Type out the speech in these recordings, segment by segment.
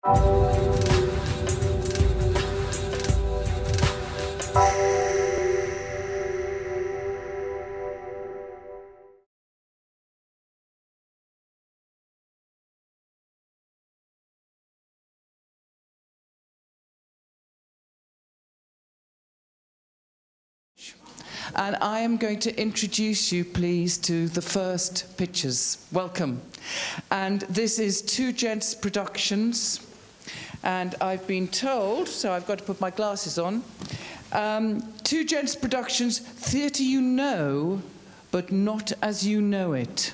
And I am going to introduce you, please, to the first pictures. Welcome. And this is Two Gents Productions. And I've been told, so I've got to put my glasses on, Two Gents Productions, theatre you know, but not as you know it.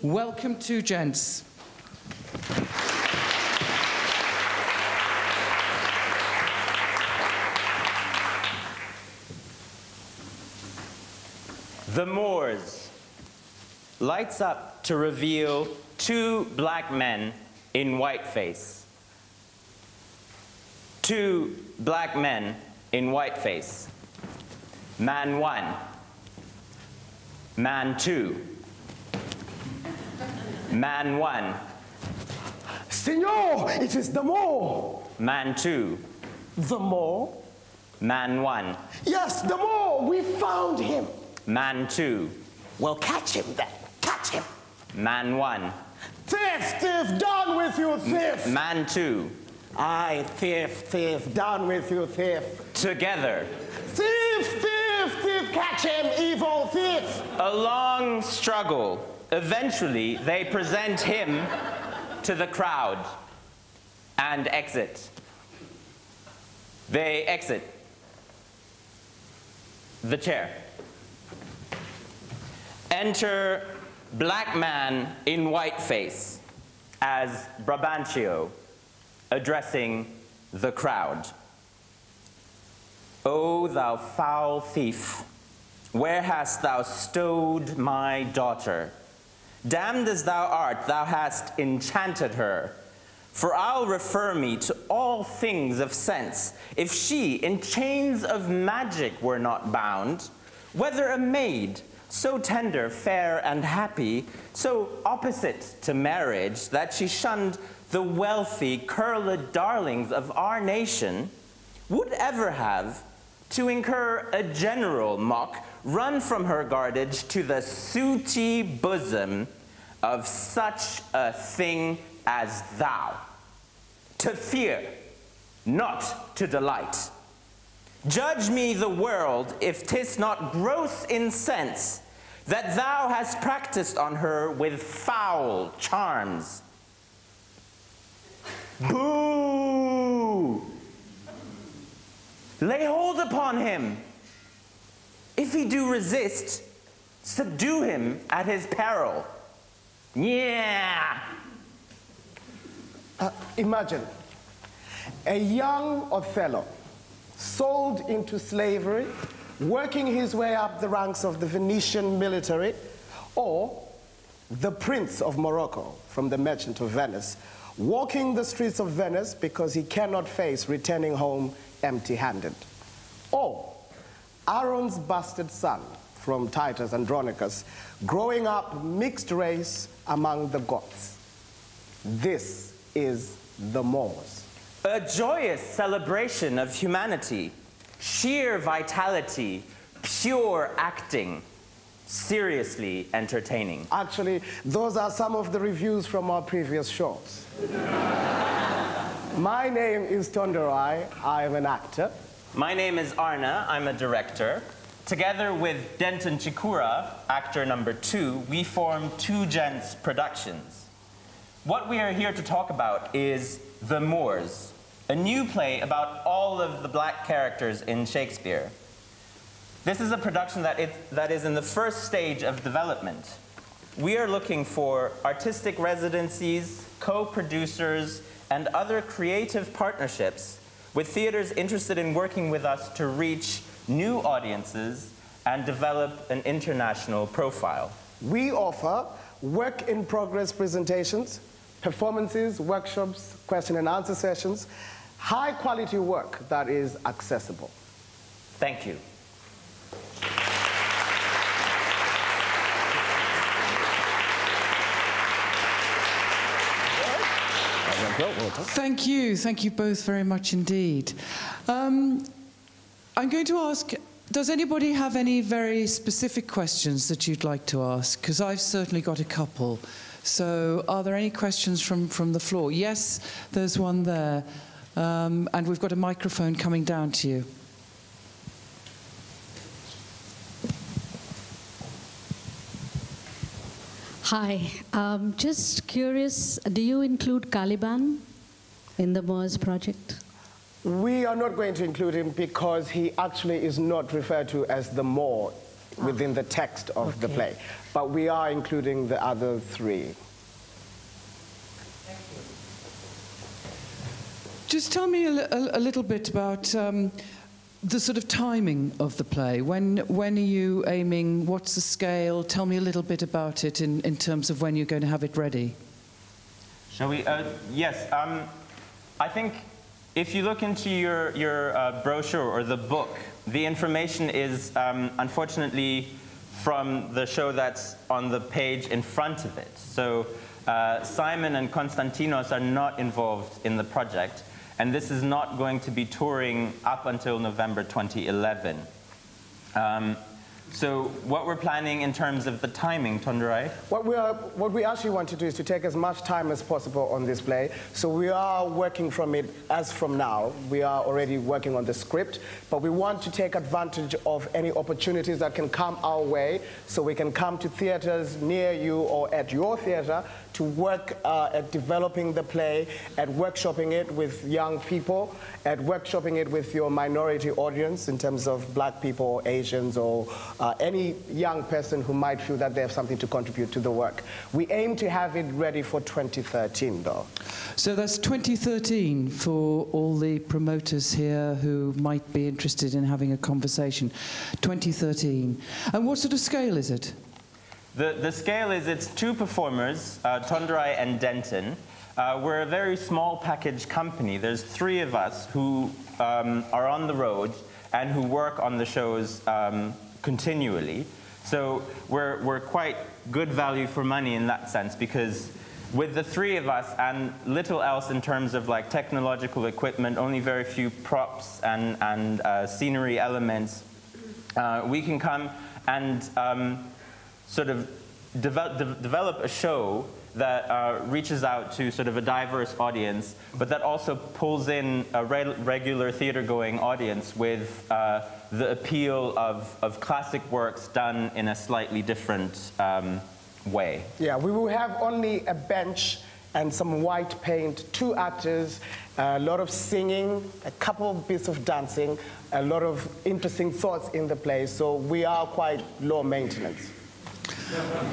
Welcome, Two Gents. The Moors lights up to reveal two black men in whiteface. Two black men in whiteface. Man one, man two, man one. Senor, it is the Moor. Man two. The Moor? Man one. Yes, the Moor. We found him. Man two. Well, catch him then. Catch him. Man one. Thief, thief, down with you, thief. Man two. Aye, thief, thief, down with you, thief. Together. Thief, thief, thief, catch him, evil thief. A long struggle. Eventually, they present him to the crowd and exit. They exit the chair. Enter black man in whiteface as Brabantio addressing the crowd. O thou foul thief, where hast thou stowed my daughter? Damned as thou art, thou hast enchanted her. For I'll refer me to all things of sense, if she in chains of magic were not bound, whether a maid, so tender, fair, and happy, so opposite to marriage, that she shunned the wealthy, curled darlings of our nation, would ever have, to incur a general mock, run from her guardage to the sooty bosom of such a thing as thou. To fear, not to delight. Judge me the world, if 'tis not gross in sense, that thou hast practiced on her with foul charms. Boo! Lay hold upon him. If he do resist, subdue him at his peril. Yeah! Imagine a young Othello sold into slavery, working his way up the ranks of the Venetian military, or the Prince of Morocco from the Merchant of Venice, walking the streets of Venice because he cannot face returning home empty-handed. Or Aaron's bastard son from Titus Andronicus, growing up mixed race among the Goths. This is the Moors. A joyous celebration of humanity, sheer vitality, pure acting, seriously entertaining. Actually, those are some of the reviews from our previous shows. My name is Tondorai. I am an actor. My name is Arna. I'm a director. Together with Denton Chikura, actor number 2, we form Two Gents Productions. What we are here to talk about is The Moors, a new play about all of the black characters in Shakespeare. This is a production that is in the first stage of development. We are looking for artistic residencies, co-producers, and other creative partnerships with theaters interested in working with us to reach new audiences and develop an international profile. We offer work-in-progress presentations, performances, workshops, question and answer sessions, high-quality work that is accessible. Thank you. Thank you both very much indeed. I'm going to ask, does anybody have any very specific questions that you'd like to ask? Because I've certainly got a couple. So are there any questions from the floor? Yes, there's one there. And we've got a microphone coming down to you. Hi, just curious, do you include Caliban in the Moors project? We are not going to include him because he actually is not referred to as the Moor within the text of the play. But we are including the other three. Just tell me a little bit about the sort of timing of the play. When are you aiming? What's the scale? Tell me a little bit about it in terms of when you're going to have it ready. Shall we? Yes. I think if you look into your brochure or the book, the information is unfortunately from the show that's on the page in front of it. So Simon and Konstantinos are not involved in the project. And this is not going to be touring up until November 2011. So what we're planning in terms of the timing, Tondurai? What we actually want to do is to take as much time as possible on this play. So we are working from it as from now. We are already working on the script, but we want to take advantage of any opportunities that can come our way so we can come to theaters near you or at your theater to work at developing the play, at workshopping it with young people, at workshopping it with your minority audience in terms of black people or Asians or any young person who might feel that they have something to contribute to the work. We aim to have it ready for 2013, though. So that's 2013 for all the promoters here who might be interested in having a conversation. 2013. And what sort of scale is it? The scale is it's two performers, Tondurai and Denton. We're a very small package company. There's three of us who are on the road and who work on the shows continually. So we're quite good value for money in that sense, because with the three of us and little else in terms of like technological equipment, only very few props and scenery elements, we can come and sort of develop a show that reaches out to sort of a diverse audience, but that also pulls in a regular theater-going audience with the appeal of classic works done in a slightly different way. Yeah, we will have only a bench and some white paint, 2 actors, a lot of singing, a couple of bits of dancing, a lot of interesting thoughts in the play, so we are quite low maintenance.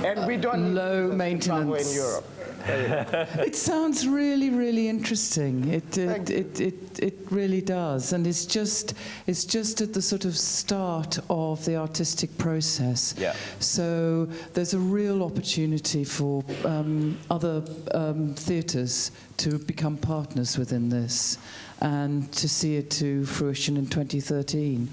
And we don't low maintenance in Europe. It sounds really, really interesting. It really does, and it's just at the sort of start of the artistic process. Yeah. So there's a real opportunity for other theatres to become partners within this and to see it to fruition in 2013.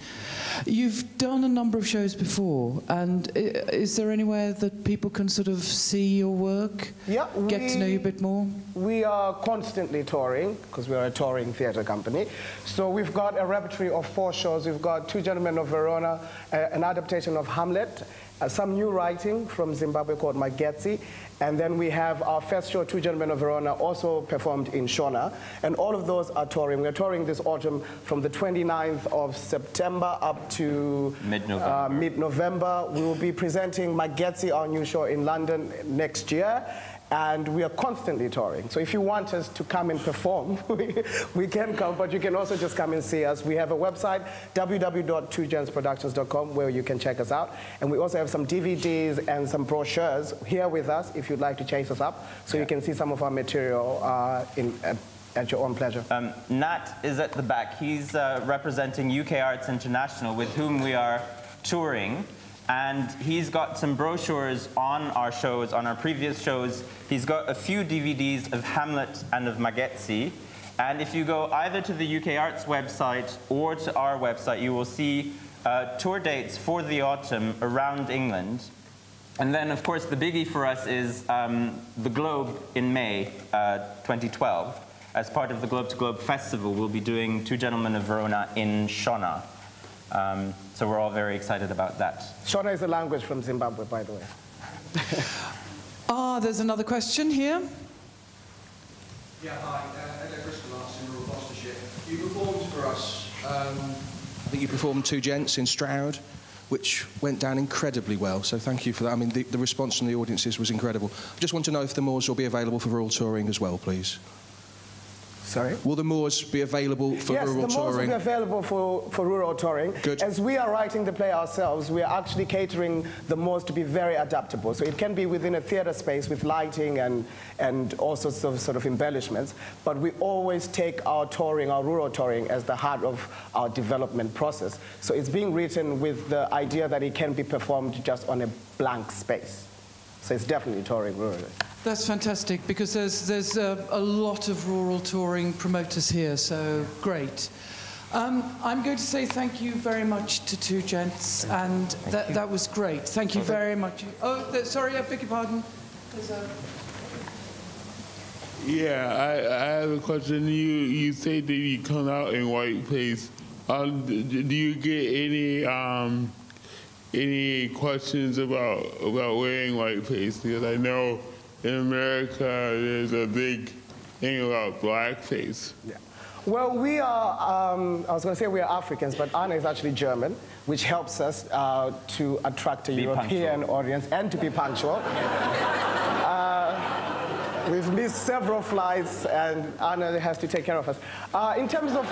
You've done a number of shows before, and is there anywhere that people can sort of see your work? Yeah, get to know you a bit more? We are constantly touring, because we are a touring theatre company. So we've got a repertory of 4 shows. We've got Two Gentlemen of Verona, an adaptation of Hamlet, some new writing from Zimbabwe called Magezi, and then we have our first show, Two Gentlemen of Verona, also performed in Shona, and all of those are touring. We're touring this autumn from the 29th of September up to mid-November. We will be presenting Magezi, our new show, in London next year. And we are constantly touring. So if you want us to come and perform, we can come, but you can also just come and see us. We have a website, www.twogentsproductions.com, where you can check us out. And we also have some DVDs and some brochures here with us if you'd like to chase us up, so you can see some of our material at your own pleasure. Nat is at the back. He's representing UK Arts International, with whom we are touring. And he's got some brochures on our shows, on our previous shows. He's got a few DVDs of Hamlet and of Magezi. And if you go either to the UK Arts website or to our website, you will see tour dates for the autumn around England. And then, of course, the biggie for us is the Globe in May 2012. as part of the Globe to Globe Festival, we'll be doing Two Gentlemen of Verona in Shona. So we're all very excited about that. Shona is a language from Zimbabwe, by the way. There's another question here. Yeah, hi. Hello, Bristol Arts in rural Gloucestershire. You performed for us. I think you performed Two Gents in Stroud, which went down incredibly well. So thank you for that. I mean, the response from the audiences was incredible. I just want to know if the Moors will be available for rural touring as well, please. Sorry? Will the Moors be available for rural touring? Yes, the Moors will be available for rural touring. Good. As we are writing the play ourselves, we are actually catering the Moors to be very adaptable. So it can be within a theatre space with lighting and all sorts of sort of embellishments. But we always take our touring, our rural touring, as the heart of our development process. So it's being written with the idea that it can be performed just on a blank space. So it's definitely touring rurally. That's fantastic, because there's a lot of rural touring promoters here, so great. I'm going to say thank you very much to Two Gents, and that was great. Thank you very much. Oh, sorry, I beg your pardon. Yeah, I have a question. You say that you come out in whiteface. Do you get any questions about wearing whiteface? Because I know in America, there's a big thing about blackface. Yeah. Well, we are, I was going to say we are Africans, but Anna is actually German, which helps us to attract a European audience and to be punctual. We've missed several flights, and Anna has to take care of us. In terms of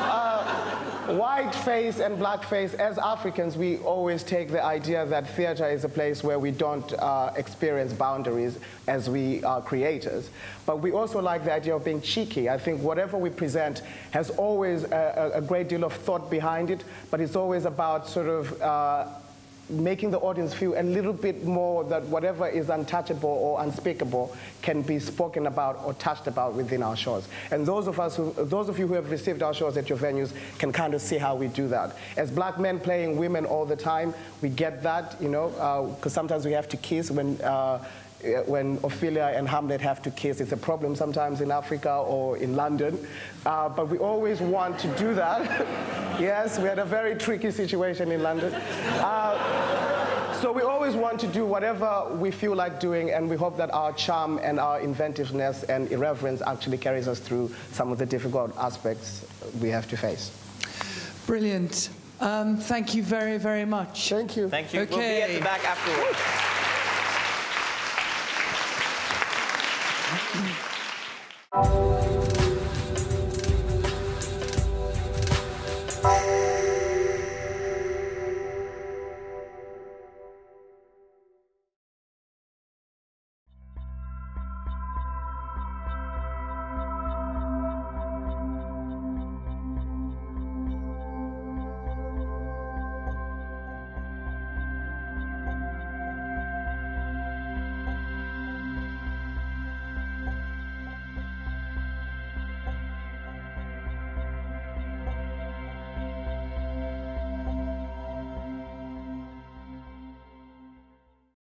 white face and black face, as Africans, we always take the idea that theatre is a place where we don't experience boundaries as we are creators. But we also like the idea of being cheeky. I think whatever we present has always a great deal of thought behind it, but it's always about sort of making the audience feel a little bit more that whatever is untouchable or unspeakable can be spoken about or touched about within our shows. And those of you who have received our shows at your venues can kind of see how we do that. As black men playing women all the time, we get that, you know, because sometimes we have to kiss when Ophelia and Hamlet have to kiss. It's a problem sometimes in Africa or in London. But we always want to do that. Yes, we had a very tricky situation in London. So we always want to do whatever we feel like doing, and we hope that our charm and our inventiveness and irreverence actually carries us through some of the difficult aspects we have to face. Brilliant. Thank you very, very much. Thank you. Thank you. Okay. We'll be at the back afterwards.